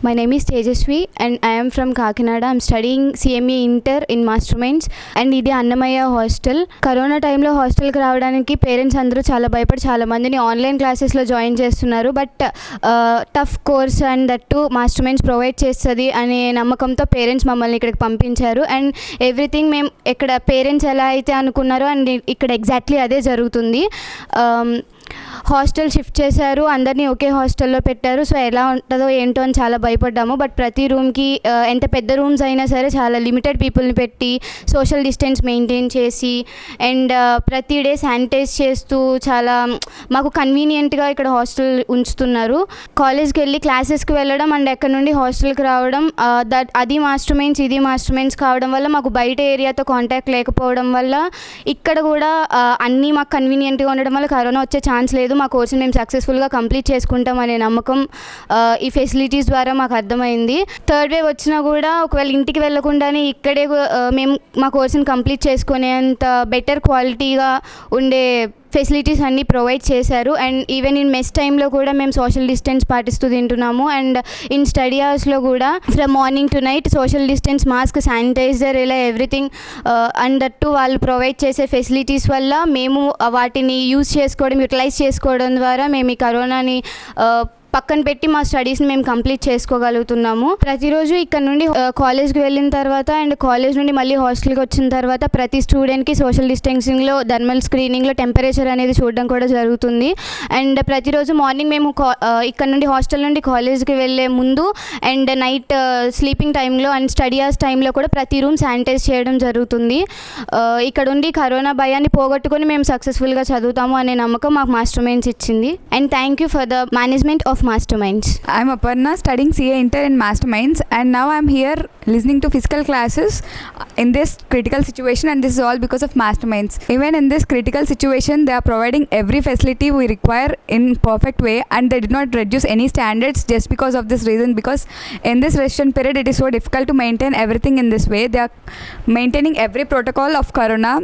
My name is Tejasvi and I am from Kakinada. I'm studying CME Inter in Masterminds and ఇది Annamayya hostel. Corona టైంలో హాస్టల్కి రావడానికి parents అందరూ చాలా భయపడి చాలా మందిని ఆన్లైన్ క్లాసెస్లో జాయిన్ చేస్తున్నారు. But tough course and that Masterminds provide చేస్తుంది అనే నమ్మకంతో పేరెంట్స్ మమ్మల్ని ఇక్కడికి పంపించారు. అండ్ ఎవ్రీథింగ్ మేము ఇక్కడ పేరెంట్స్ ఎలా అయితే అనుకున్నారో అండ్ ఇక్కడ ఎగ్జాక్ట్లీ అదే జరుగుతుంది. హాస్టల్ షిఫ్ట్ చేశారు, అందరినీ ఒకే హాస్టల్లో పెట్టారు. సో ఎలా ఉంటుందో ఏంటో అని చాలా భయపడ్డాము. బట్ ప్రతి రూమ్కి ఎంత పెద్ద రూమ్స్ అయినా సరే చాలా లిమిటెడ్ పీపుల్ని పెట్టి సోషల్ డిస్టెన్స్ మెయింటైన్ చేసి అండ్ ప్రతి డే శానిటైజ్ చేస్తూ చాలా మాకు కన్వీనియంట్గా ఇక్కడ హాస్టల్ ఉంచుతున్నారు. కాలేజ్కి వెళ్ళి క్లాసెస్కి వెళ్ళడం అండ్ ఎక్కడ నుండి హాస్టల్కి రావడం అది మాస్టర్మైండ్స్ ఇది మాస్టర్మైండ్స్ కావడం వల్ల మాకు బయట ఏరియాతో కాంటాక్ట్ లేకపోవడం వల్ల ఇక్కడ కూడా అన్నీ మాకు కన్వీనియంట్గా ఉండడం వల్ల కరోనా వచ్చే ఛాన్స్ లేదు. మా కోర్సుని మేము సక్సెస్ఫుల్గా కంప్లీట్ చేసుకుంటాం అనే నమ్మకం ఈ ఫెసిలిటీస్ ద్వారా మాకు అర్థమైంది. థర్డ్ వేవ్ వచ్చినా కూడా ఒకవేళ ఇంటికి వెళ్ళకుండానే ఇక్కడే మేము మా కోర్సుని కంప్లీట్ చేసుకునేంత బెటర్ క్వాలిటీగా ఉండే ఫెసిలిటీస్ అన్నీ ప్రొవైడ్ చేశారు. అండ్ ఈవెన్ ఇన్ మెస్ టైంలో కూడా మేము సోషల్ డిస్టెన్స్ పాటిస్తూ తింటున్నాము. అండ్ ఇన్ స్టడీ అవర్స్లో కూడా from morning to night social distance, mask, sanitizer ఇలా ఎవ్రీథింగ్ అండ్ దట్టు వాళ్ళు ప్రొవైడ్ చేసే ఫెసిలిటీస్ వల్ల మేము వాటిని యూటిలైజ్ చేసుకోవడం ద్వారా మేము ఈ కరోనాని పక్కన పెట్టి మా స్టడీస్ని మేము కంప్లీట్ చేసుకోగలుగుతున్నాము. ప్రతిరోజు ఇక్కడ నుండి కాలేజ్కి వెళ్ళిన తర్వాత అండ్ కాలేజ్ నుండి మళ్ళీ హాస్టల్కి వచ్చిన తర్వాత ప్రతి స్టూడెంట్కి సోషల్ డిస్టెన్సింగ్లో థర్మల్ స్క్రీనింగ్లో టెంపరేచర్ అనేది చూడడం కూడా జరుగుతుంది. అండ్ ప్రతిరోజు మార్నింగ్ మేము ఇక్కడ నుండి హాస్టల్ నుండి కాలేజ్కి వెళ్ళే ముందు అండ్ నైట్ స్లీపింగ్ టైంలో అండ్ స్టడీ అవర్స్ టైంలో కూడా ప్రతి రూమ్ శానిటైజ్ చేయడం జరుగుతుంది. ఇక్కడ ఉండి కరోనా భయాన్ని పోగొట్టుకొని మేము సక్సెస్ఫుల్గా చదువుతాము అనే నమ్మకం మాకు మాస్టర్మైండ్స్ ఇచ్చింది. And thank you for the management of Masterminds. I am Aparna, studying CA Inter in Masterminds, and now I am here listening to physical classes in this critical situation, and this is all because of Masterminds. Even in this critical situation, they are providing every facility we require in perfect way, and they did not reduce any standards just because of this reason, because in this restriction period it is so difficult to maintain everything in this way. They are maintaining every protocol of corona,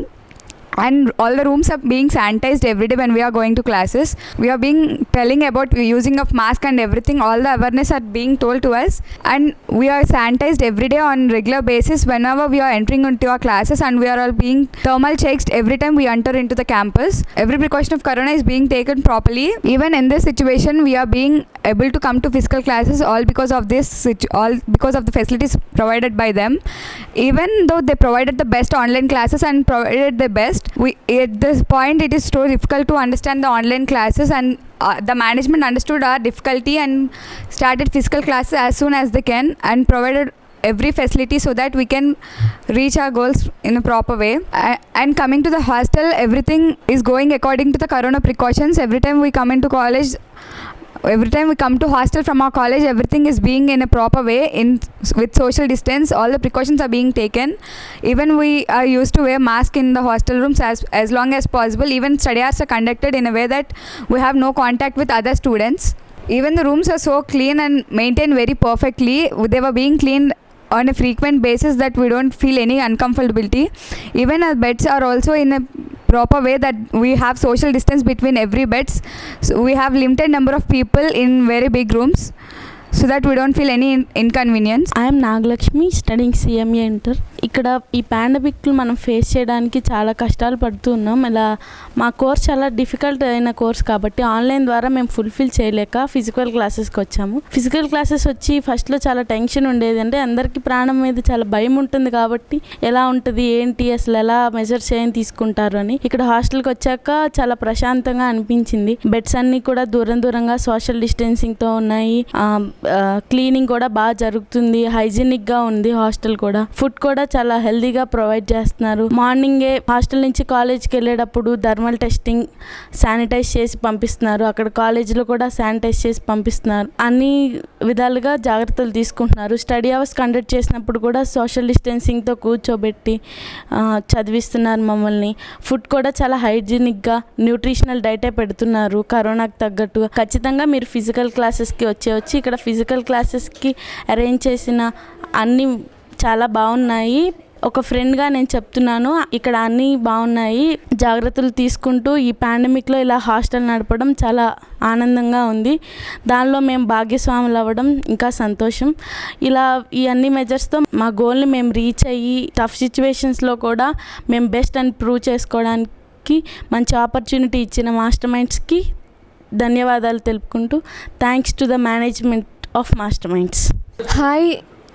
and all the rooms are being sanitized every day when we are going to classes. We are being telling about using of mask and everything. All the awareness are being told to us, and we are sanitized every day on regular basis whenever we are entering into our classes, and we are all being thermal checked every time we enter into the campus. Every precaution of corona is being taken properly. Even in this situation, we are being able to come to physical classes all because of this, all because of the facilities provided by them. Even though they provided the best online classes and provided the best, at this point it is so difficult to understand the online classes, and the management understood our difficulty and started physical classes as soon as they can and provided every facility so that we can reach our goals in a proper way. And coming to the hostel, everything is going according to the corona precautions. Every time we come to hostel from our college, everything is being in a proper way with social distance. All the precautions are being taken. Even we are used to wear mask in the hostel rooms as long as possible. Even study hours are conducted in a way that we have no contact with other students. Even the rooms are so clean and maintained very perfectly. They were being cleaned on a frequent basis that we don't feel any uncomfortability. Even our beds are also in a proper way that we have social distance between every beds. So we have limited number of people in very big rooms so that we don't feel any inconvenience. I am Nagalakshmi, studying CME Inter. ఇక్కడ ఈ పాండమిక్లు మనం face చేయడానికి చాలా కష్టాలు పడుతున్నాం. ఇలా మా course చాలా డిఫికల్ట్ అయిన కోర్స్ కాబట్టి ఆన్లైన్ ద్వారా మేము ఫుల్ఫిల్ చేయలేక ఫిజికల్ క్లాసెస్కి వచ్చాము. ఫిజికల్ క్లాసెస్ వచ్చి ఫస్ట్లో చాలా టెన్షన్ ఉండేది, అంటే అందరికీ ప్రాణం మీద చాలా భయం ఉంటుంది కాబట్టి ఎలా ఉంటుంది ఏంటి అసలు ఎలా మెజర్స్ ఏం తీసుకుంటారు అని. ఇక్కడ హాస్టల్కి వచ్చాక చాలా ప్రశాంతంగా అనిపించింది. బెడ్స్ అన్నీ కూడా దూరంగా సోషల్ డిస్టెన్సింగ్తో ఉన్నాయి. క్లీనింగ్ కూడా బాగా జరుగుతుంది, హైజీనిక్గా ఉంది హాస్టల్ కూడా. ఫుడ్ కూడా చాలా హెల్దీగా ప్రొవైడ్ చేస్తున్నారు. మార్నింగే హాస్టల్ నుంచి కాలేజ్కి వెళ్ళేటప్పుడు థర్మల్ టెస్టింగ్, శానిటైజ్ చేసి పంపిస్తున్నారు. అక్కడ కాలేజీలో కూడా శానిటైజ్ చేసి పంపిస్తున్నారు. అన్ని విధాలుగా జాగ్రత్తలు తీసుకుంటున్నారు. స్టడీ అవర్స్ కండక్ట్ చేసినప్పుడు కూడా సోషల్ డిస్టెన్సింగ్తో కూర్చోబెట్టి చదివిస్తున్నారు మమ్మల్ని. ఫుడ్ కూడా చాలా హైజీనిక్గా న్యూట్రిషనల్ డైటే పెడుతున్నారు కరోనాకు తగ్గట్టు. ఖచ్చితంగా మీరు ఫిజికల్ క్లాసెస్కి వచ్చి ఇక్కడ ఫిజికల్ క్లాసెస్కి అరేంజ్ చేసిన అన్ని చాలా బాగున్నాయి. ఒక ఫ్రెండ్గా నేను చెప్తున్నాను, ఇక్కడ అన్నీ బాగున్నాయి. జాగ్రత్తలు తీసుకుంటూ ఈ పాండమిక్లో ఇలా హాస్టల్ నడపడం చాలా ఆనందంగా ఉంది. దానిలో మేము భాగ్యస్వాములు అవ్వడం ఇంకా సంతోషం. ఇలా ఈ అన్ని మెజర్స్తో మా గోల్ని మేము రీచ్ అయ్యి టఫ్ సిచ్యువేషన్స్లో కూడా మేము బెస్ట్ అని ప్రూవ్ చేసుకోవడానికి మంచి ఆపర్చునిటీ ఇచ్చిన మాస్టర్ మైండ్స్కి ధన్యవాదాలు తెలుపుకుంటూ thanks to the management of Masterminds. Hi,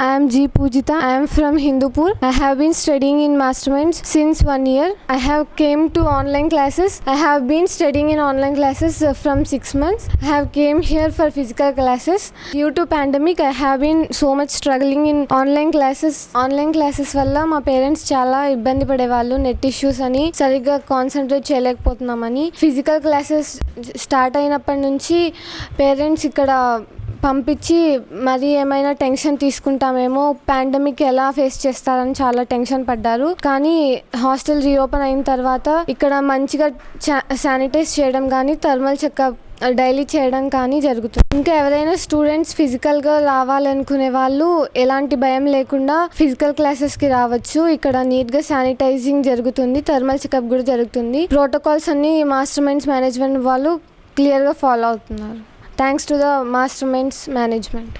I am G. Pujita. I am from Hindupur. I have been studying in Masterminds since 1 year. I have came to online classes. I have been studying in online classes from 6 months. I have came here for physical classes. Due to pandemic, I have been so much struggling in online classes. Online classes వల్ల మా parents చాలా ఇబ్బంది పడేవాళ్ళు. Net issues అని సరిగ్గా concentrate చేయలేకపోతున్నామని. Physical classes start అయినప్పటి నుంచి parents ఇక్కడ పంపించి మరి ఏమైనా టెన్షన్ తీసుకుంటామేమో, పాండమిక్ ఎలా ఫేస్ చేస్తారని చాలా టెన్షన్ పడ్డారు. కానీ హాస్టల్ రీఓపెన్ అయిన తర్వాత ఇక్కడ మంచిగా శానిటైజ్ చేయడం కానీ థర్మల్ చెకప్ డైలీ చేయడం కానీ జరుగుతుంది. ఇంకా ఎవరైనా స్టూడెంట్స్ ఫిజికల్గా రావాలనుకునే వాళ్ళు ఎలాంటి భయం లేకుండా ఫిజికల్ క్లాసెస్కి రావచ్చు. ఇక్కడ నీట్గా శానిటైజింగ్ జరుగుతుంది, థర్మల్ చెకప్ కూడా జరుగుతుంది. ప్రోటోకాల్స్ అన్ని మాస్టర్ మైండ్స్ మేనేజ్మెంట్ వాళ్ళు క్లియర్గా ఫాలో అవుతున్నారు. Thanks to the Masterminds management.